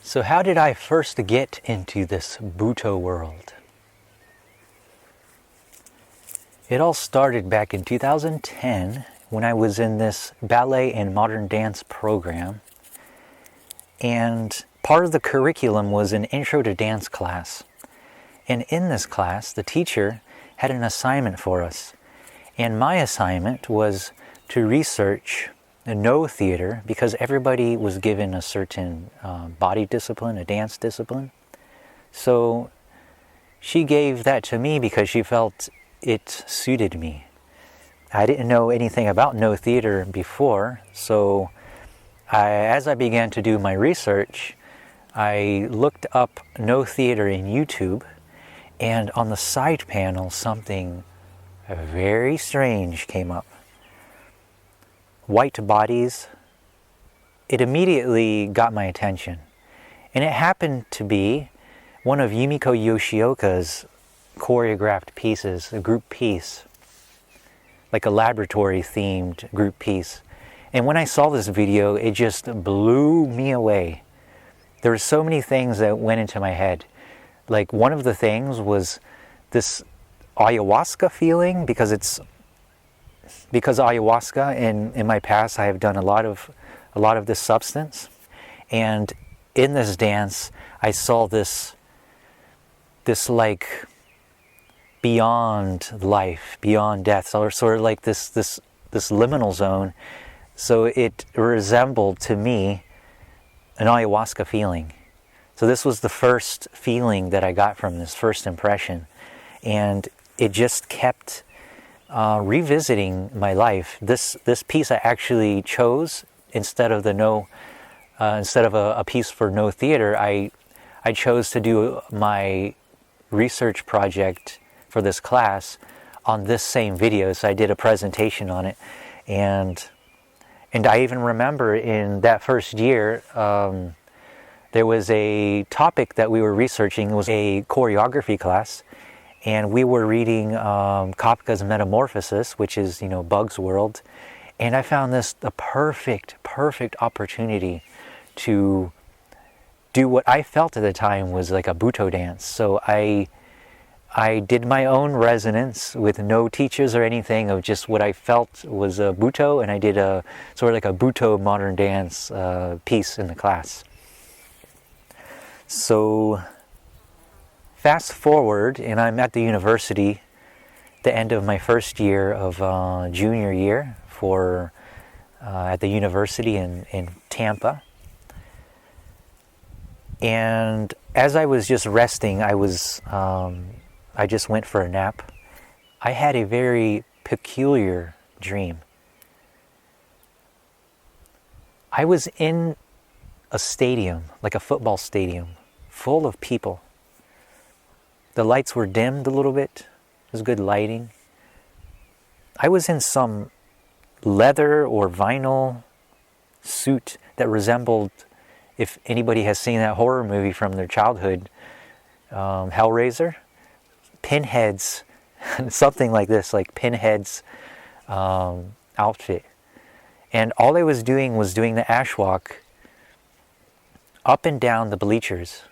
So how did I first get into this Butoh world? It all started back in 2010 when I was in this ballet and modern dance program. And part of the curriculum was an intro to dance class. And in this class, the teacher had an assignment for us. And my assignment was to research no theater, because everybody was given a certain body discipline, a dance discipline. So she gave that to me because she felt it suited me. I didn't know anything about no theater before, so as I began to do my research, I looked up no theater in YouTube, and on the side panel something very strange came up. White bodies. It immediately got my attention. And it happened to be one of Yumiko Yoshioka's choreographed pieces, a group piece, like a laboratory themed group piece. And when I saw this video, it just blew me away. There were so many things that went into my head. Like one of the things was this ayahuasca feeling, because ayahuasca, in my past I have done a lot of this substance, and in this dance I saw this like beyond life, beyond death, or sort of like this liminal zone. So it resembled to me an ayahuasca feeling. So this was the first feeling that I got from this, first impression, and it just kept revisiting my life. This piece I actually chose instead of a piece for no theater. I chose to do my research project for this class on this same video. So I did a presentation on it, and I even remember in that first year there was a topic that we were researching. It was a choreography class. And we were reading Kafka's Metamorphosis, which is, Bug's World. And I found this a perfect opportunity to do what I felt at the time was like a Butoh dance. So I did my own resonance with no teachers or anything, of just what I felt was a Butoh, and I did a sort of like a Butoh modern dance piece in the class. So fast forward, and I'm at the university, the end of my first year of junior year at the university in Tampa. And as I was just resting, I just went for a nap. I had a very peculiar dream. I was in a stadium, like a football stadium, full of people. The lights were dimmed a little bit. It was good lighting. I was in some leather or vinyl suit that resembled, if anybody has seen that horror movie from their childhood, Hellraiser, Pinhead's, something like this, like Pinhead's outfit. And all I was doing the ashwalk up and down the bleachers.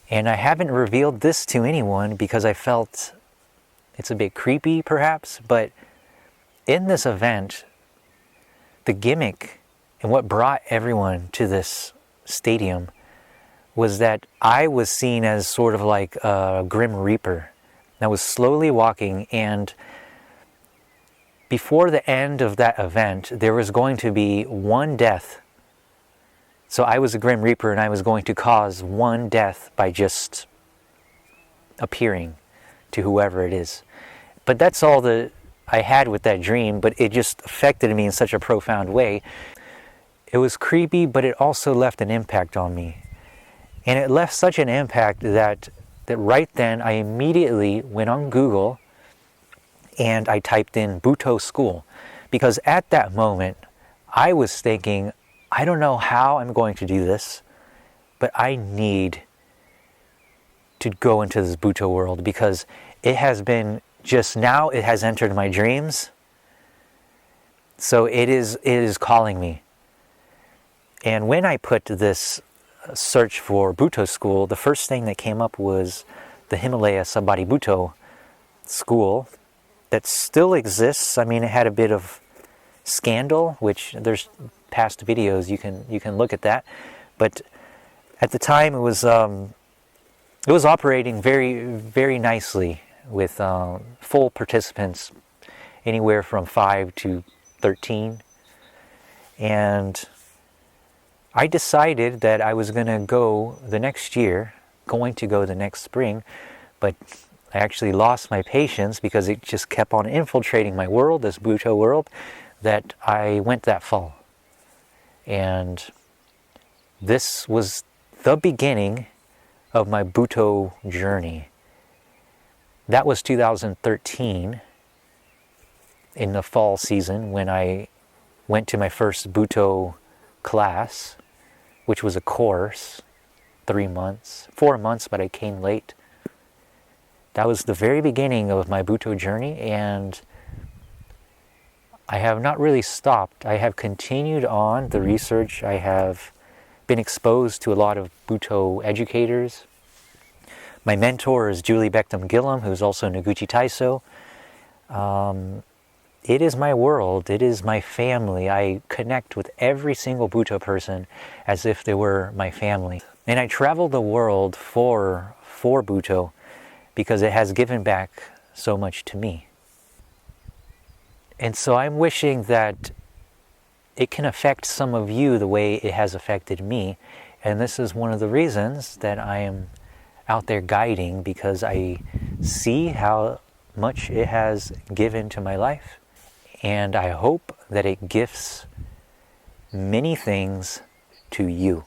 And I haven't revealed this to anyone because I felt it's a bit creepy perhaps, but in this event, the gimmick and what brought everyone to this stadium was that I was seen as sort of like a Grim Reaper. I was slowly walking, and before the end of that event, there was going to be one death. So I was a Grim Reaper, and I was going to cause one death by just appearing to whoever it is. But that's all that I had with that dream, but it just affected me in such a profound way. It was creepy, but it also left an impact on me. And it left such an impact that right then I immediately went on Google and I typed in Butoh school. Because at that moment, I was thinking, I don't know how I'm going to do this, but I need to go into this Butoh world, because it has been just now, it has entered my dreams. So it is calling me. And when I put this search for Butoh school, the first thing that came up was the Himalaya Sabari Butoh school that still exists. I mean, it had a bit of scandal, which there's past videos you can look at that, but at the time it was operating very, very nicely with full participants, anywhere from 5 to 13. And I decided that I was going to go the next spring, but I actually lost my patience because it just kept on infiltrating my world, this Butoh world, that I went that fall. And this was the beginning of my Butoh journey. That was 2013, in the fall season, when I went to my first Butoh class, which was a course, 4 months, but I came late. That was the very beginning of my Butoh journey, and I have not really stopped. I have continued on the research. I have been exposed to a lot of Butoh educators. My mentor is Julie Beckham Gillum, who's also Noguchi Taiso. It is my world. It is my family. I connect with every single Butoh person as if they were my family. And I travel the world for Butoh because it has given back so much to me. And so I'm wishing that it can affect some of you the way it has affected me. And this is one of the reasons that I am out there guiding, because I see how much it has given to my life. And I hope that it gifts many things to you.